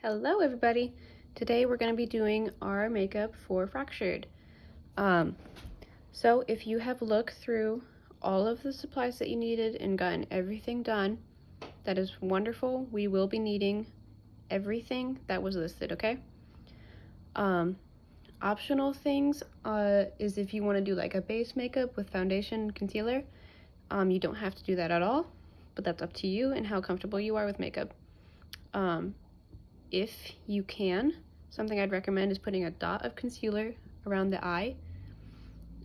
Hello everybody! Today we're going to be doing our makeup for Fractured. So if you have looked through all of the supplies that you needed and gotten everything done, that is wonderful. We will be needing everything that was listed, okay? Optional things is if you want to do like a base makeup with foundation and concealer. You don't have to do that at all, but that's up to you and how comfortable you are with makeup. If you can, something I'd recommend is putting a dot of concealer around the eye.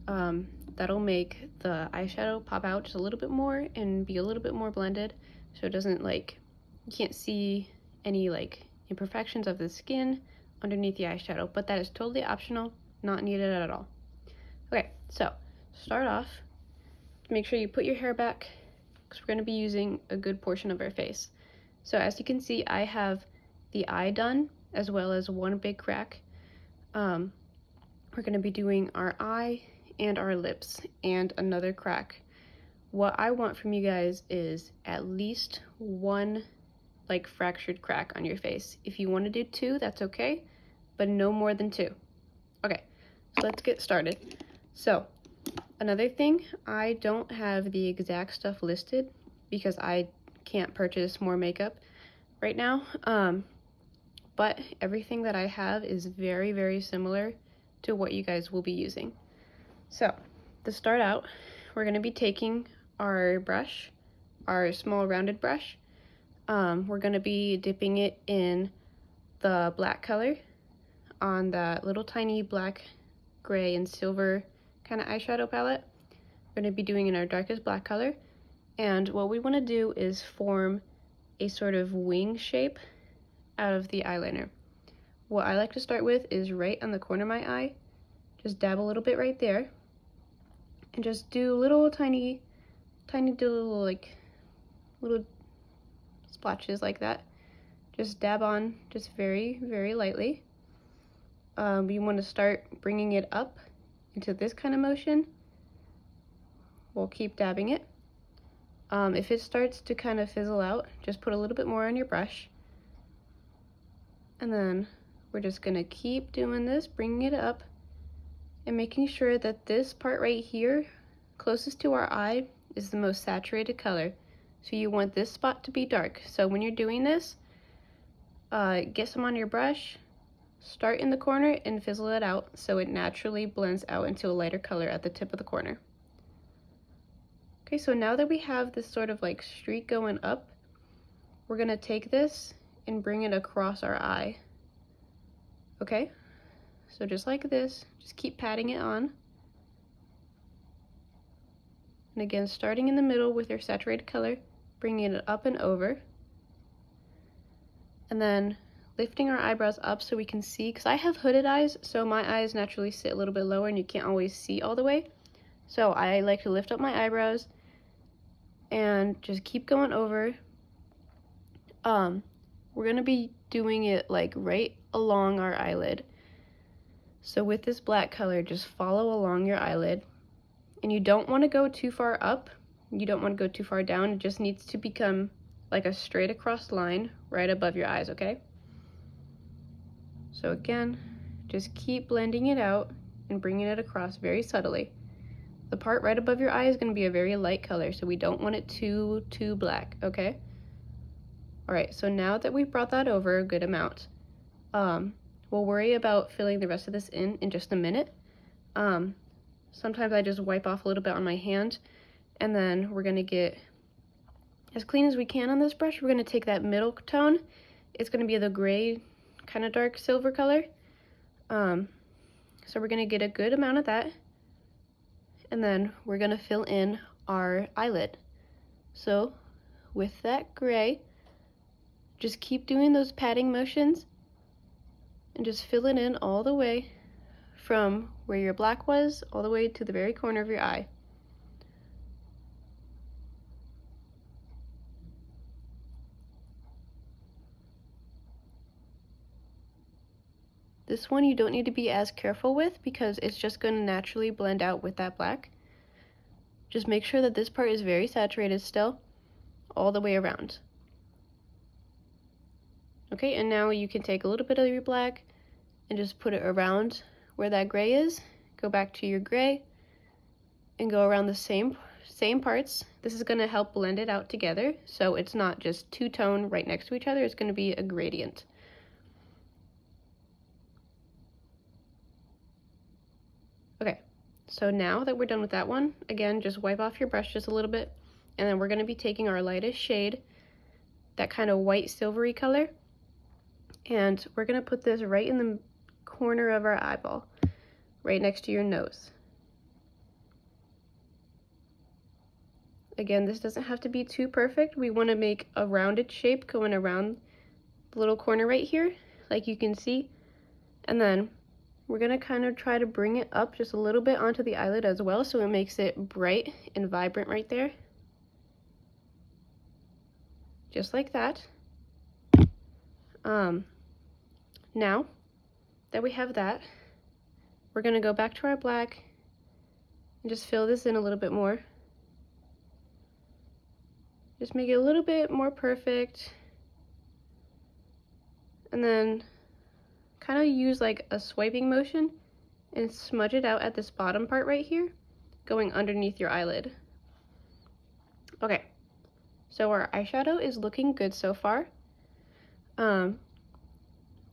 That'll make the eyeshadow pop out just a little bit more and be a little bit more blended, so it doesn't you can't see any imperfections of the skin underneath the eyeshadow, but that is totally optional, not needed at all. Okay, so start off, make sure you put your hair back because we're going to be using a good portion of our face. So as you can see, I have the eye done as well as one big crack. We're going to be doing our eye and our lips and another crack. What I want from you guys is at least one fractured crack on your face. If you want to do two, that's okay, but no more than two. Okay, so let's get started. So another thing, I don't have the exact stuff listed because I can't purchase more makeup right now. But everything that I have is very, very similar to what you guys will be using. So to start out, we're going to be taking our brush, our small rounded brush. We're going to be dipping it in the black color on that little tiny black, gray, and silver kind of eyeshadow palette. We're going to be doing in our darkest black color. And what we want to do is form a sort of wing shape out of the eyeliner. What I like to start with is right on the corner of my eye. Just dab a little bit right there. And just do little tiny little little splotches like that. Just dab on just very, very lightly. You want to start bringing it up into this kind of motion. We'll keep dabbing it. If it starts to kind of fizzle out, just put a little bit more on your brush. And then we're just going to keep doing this, bringing it up and making sure that this part right here, closest to our eye, is the most saturated color. So you want this spot to be dark. So when you're doing this, get some on your brush, start in the corner and fizzle it out so it naturally blends out into a lighter color at the tip of the corner. Okay, so now that we have this sort of streak going up, we're going to take this and bring it across our eye. Okay, so just like this, just keep patting it on. And again, starting in the middle with your saturated color, bringing it up and over. And then lifting our eyebrows up so we can see, because I have hooded eyes, so my eyes naturally sit a little bit lower and you can't always see all the way. So I like to lift up my eyebrows and just keep going over. We're going to be doing it right along our eyelid. So with this black color, just follow along your eyelid. And you don't want to go too far up. You don't want to go too far down. It just needs to become like a straight across line right above your eyes, okay? So again, just keep blending it out and bringing it across very subtly. The part right above your eye is going to be a very light color, so we don't want it too black, okay? Alright, so now that we've brought that over a good amount, we'll worry about filling the rest of this in just a minute. Sometimes I just wipe off a little bit on my hand, and then we're going to get as clean as we can on this brush. We're going to take that middle tone. It's going to be the gray, kind of dark silver color. So we're going to get a good amount of that, and then we're going to fill in our eyelid. So with that gray, just keep doing those patting motions and just fill it in all the way from where your black was all the way to the very corner of your eye. This one you don't need to be as careful with because it's just going to naturally blend out with that black. Just make sure that this part is very saturated still all the way around. Okay, and now you can take a little bit of your black and just put it around where that gray is. Go back to your gray and go around the same parts. This is going to help blend it out together, so it's not just two-tone right next to each other. It's going to be a gradient. Okay, so now that we're done with that one, again, just wipe off your brush just a little bit, and then we're going to be taking our lightest shade, that kind of white silvery color, and we're going to put this right in the corner of our eyeball, right next to your nose. Again, this doesn't have to be too perfect. We want to make a rounded shape going around the little corner right here, like you can see. And then we're going to kind of try to bring it up just a little bit onto the eyelid as well, so it makes it bright and vibrant right there. Just like that. Now that we have that, we're going to go back to our black and just fill this in a little bit more. Just make it a little bit more perfect. And then kind of use like a swiping motion and smudge it out at this bottom part right here, going underneath your eyelid. Okay, so our eyeshadow is looking good so far.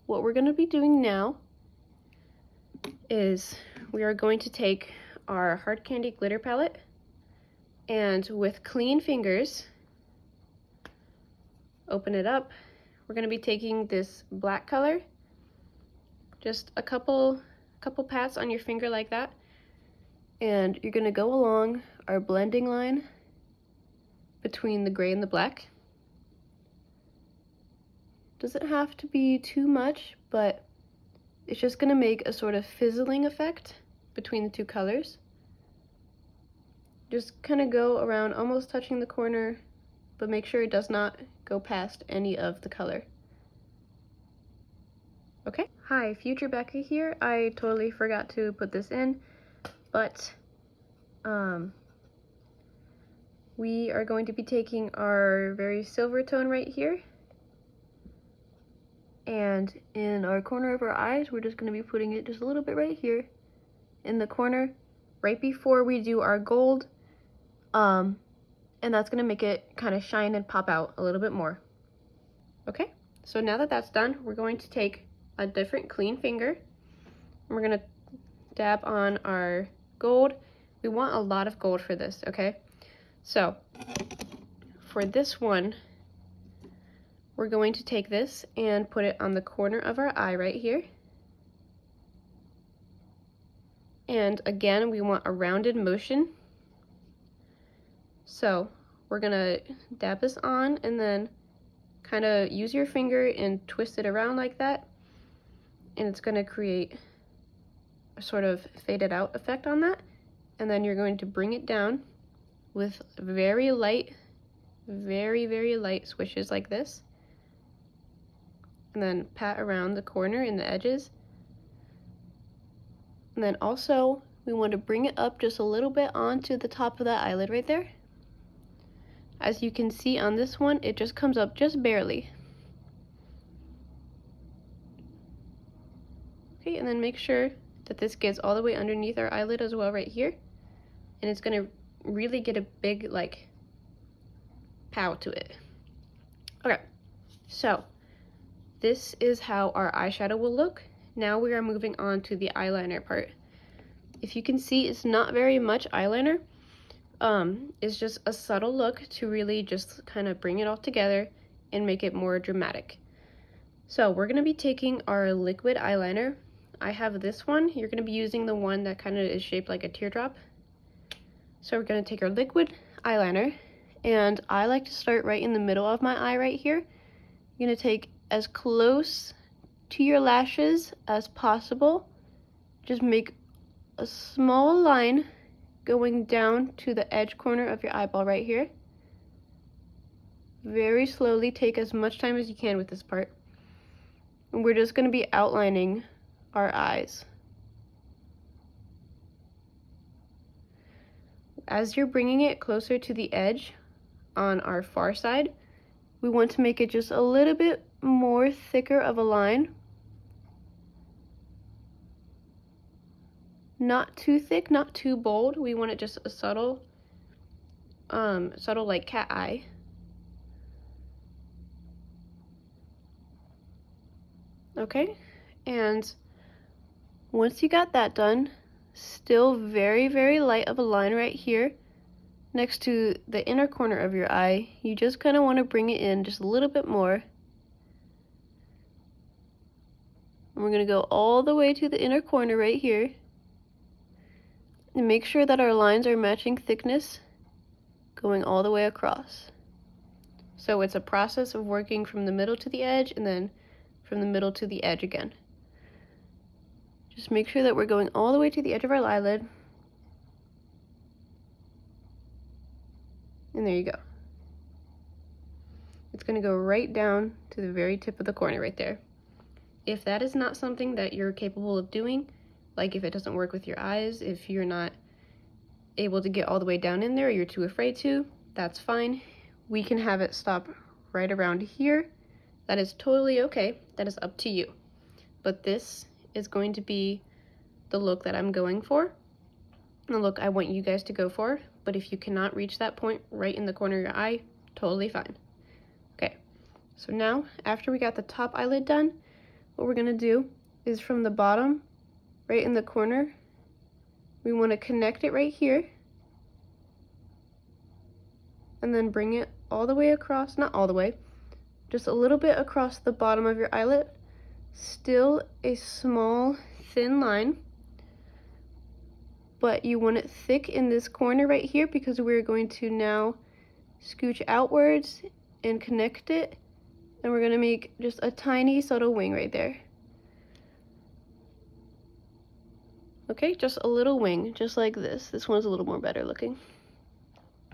What we're going to be doing now is we are going to take our Hard Candy glitter palette, and with clean fingers, open it up. We're going to be taking this black color, just a couple pats on your finger like that, and you're going to go along our blending line between the gray and the black. Doesn't have to be too much, but it's just going to make a sort of fizzling effect between the two colors. Just kind of go around, almost touching the corner, but make sure it does not go past any of the color. Okay. Hi, Future Becca here. I totally forgot to put this in, but we are going to be taking our very silver tone right here, and in our corner of our eyes, we're just going to be putting it just a little bit right here in the corner, right before we do our gold, and that's going to make it kind of shine and pop out a little bit more. Okay, so now that that's done, we're going to take a different clean finger, and we're going to dab on our gold. We want a lot of gold for this, okay? So for this one, we're going to take this and put it on the corner of our eye right here. And again, we want a rounded motion. So we're gonna dab this on and then kind of use your finger and twist it around like that. And it's gonna create a sort of faded out effect on that. And then you're going to bring it down with very light, very light swishes like this. And then pat around the corner and the edges. And then also, we want to bring it up just a little bit onto the top of that eyelid right there. As you can see on this one, it just comes up just barely. Okay, and then make sure that this gets all the way underneath our eyelid as well right here. And it's going to really get a big, like, pow to it. Okay, so this is how our eyeshadow will look. Now we are moving on to the eyeliner part. If you can see, it's not very much eyeliner. It's just a subtle look to really just kind of bring it all together and make it more dramatic. So we're going to be taking our liquid eyeliner. I have this one. You're going to be using the one that kind of is shaped like a teardrop. So we're going to take our liquid eyeliner, and I like to start right in the middle of my eye right here. You're going to take as close to your lashes as possible. Just make a small line going down to the edge corner of your eyeball right here. Very slowly, take as much time as you can with this part. And we're just going to be outlining our eyes. As you're bringing it closer to the edge on our far side, we want to make it just a little bit more thicker of a line. Not too thick, not too bold. We want it just a subtle, like cat eye. Okay, and once you got that done, still very, very light of a line right here next to the inner corner of your eye. You just kind of want to bring it in just a little bit more. And we're going to go all the way to the inner corner right here. And make sure that our lines are matching thickness, going all the way across. So it's a process of working from the middle to the edge and then from the middle to the edge again. Just make sure that we're going all the way to the edge of our eyelid. And there you go. It's going to go right down to the very tip of the corner right there. If that is not something that you're capable of doing, like if it doesn't work with your eyes, if you're not able to get all the way down in there, or you're too afraid to, that's fine. We can have it stop right around here. That is totally okay. That is up to you. But this is going to be the look that I'm going for, the look I want you guys to go for. But if you cannot reach that point right in the corner of your eye, totally fine. Okay, so now after we got the top eyelid done, what we're gonna do is from the bottom, right in the corner, we want to connect it right here and then bring it all the way across, not all the way, just a little bit across the bottom of your eyelid. Still a small, thin line, but you want it thick in this corner right here because we're going to now scooch outwards and connect it, and we're going to make just a tiny subtle wing right there. Okay, just a little wing, just like this. This one's a little more better looking.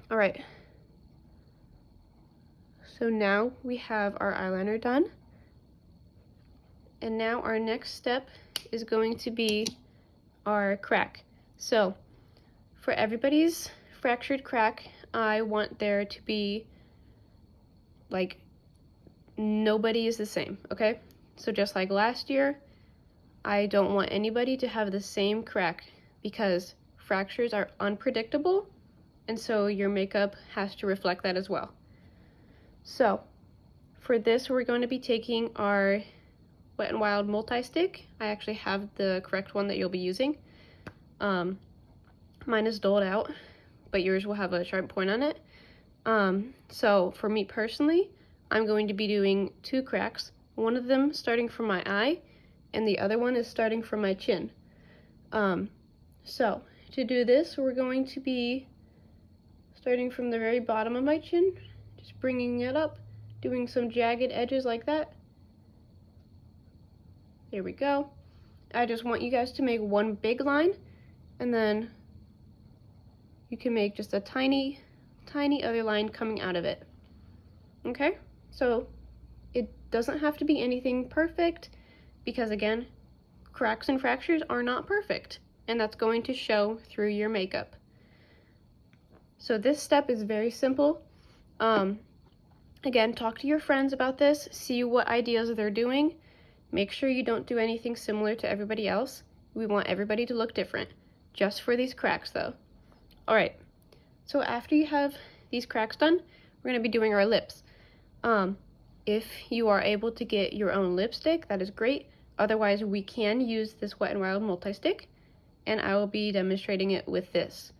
All right. So now we have our eyeliner done. And now our next step is going to be our crack. So for everybody's fractured crack, I want there to be like nobody is the same, okay? So just like last year, I don't want anybody to have the same crack because fractures are unpredictable, and so your makeup has to reflect that as well. So for this, we're going to be taking our Wet n Wild multi-stick. I actually have the correct one that you'll be using. Mine is doled out, but yours will have a sharp point on it. So for me personally, I'm going to be doing 2 cracks, one of them starting from my eye, and the other one is starting from my chin. So to do this, we're going to be starting from the very bottom of my chin, just bringing it up, doing some jagged edges like that. There we go. I just want you guys to make one big line, and then you can make just a tiny, tiny other line coming out of it. Okay? So it doesn't have to be anything perfect, because again, cracks and fractures are not perfect, and that's going to show through your makeup. So this step is very simple. Again, talk to your friends about this, see what ideas they're doing. Make sure you don't do anything similar to everybody else. We want everybody to look different, just for these cracks though. All right, so after you have these cracks done, we're gonna be doing our lips. If you are able to get your own lipstick, that is great. Otherwise, we can use this Wet n Wild multi-stick, and I will be demonstrating it with this,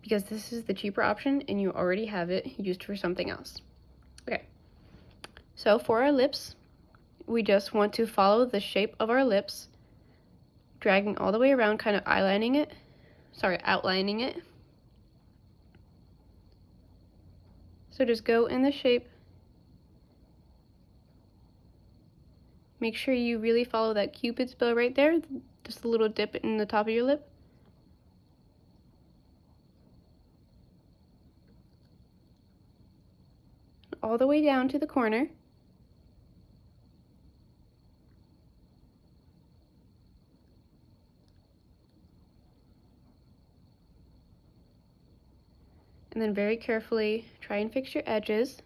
because this is the cheaper option and you already have it used for something else. Okay, so for our lips, we just want to follow the shape of our lips, dragging all the way around, kind of outlining it. So just go in the shape. Make sure you really follow that Cupid's bow right there, just a little dip in the top of your lip. All the way down to the corner. And then very carefully try and fix your edges.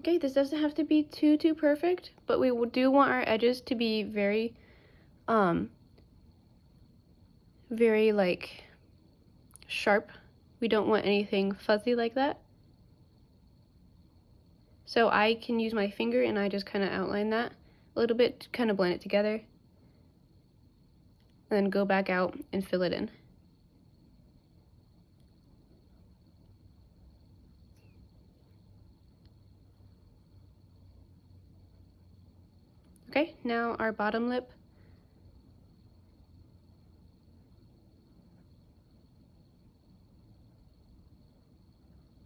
Okay, this doesn't have to be too perfect, but we do want our edges to be very like sharp. We don't want anything fuzzy like that. So I can use my finger and I just kind of outline that a little bit to kind of blend it together. And then go back out and fill it in. Okay, now our bottom lip.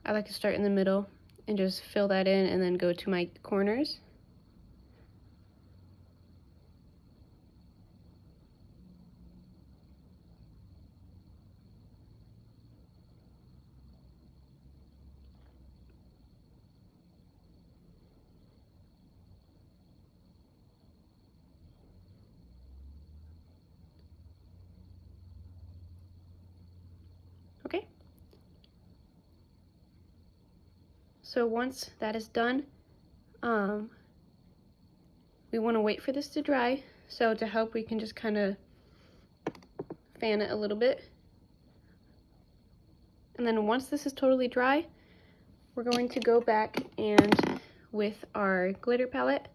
I like to start in the middle and just fill that in and then go to my corners. Okay. So once that is done, we want to wait for this to dry. So to help, we can just kind of fan it a little bit. And then once this is totally dry, we're going to go back and with our glitter palette,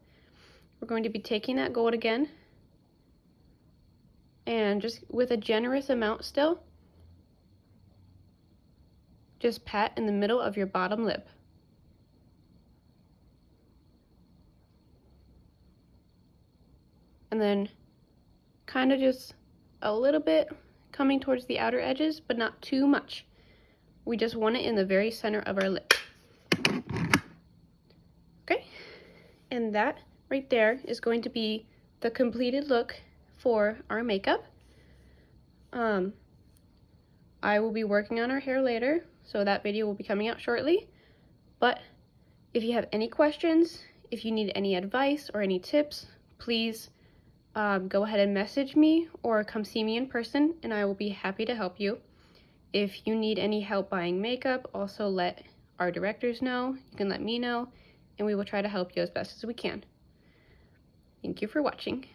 we're going to be taking that gold again and just with a generous amount still, just pat in the middle of your bottom lip. And then kind of just a little bit coming towards the outer edges, but not too much. We just want it in the very center of our lip. Okay, and that right there is going to be the completed look for our makeup. I will be working on our hair later, so that video will be coming out shortly. But if you have any questions, if you need any advice or any tips, please go ahead and message me or come see me in person and I will be happy to help you. If you need any help buying makeup, also let our directors know. You can let me know and we will try to help you as best as we can. Thank you for watching.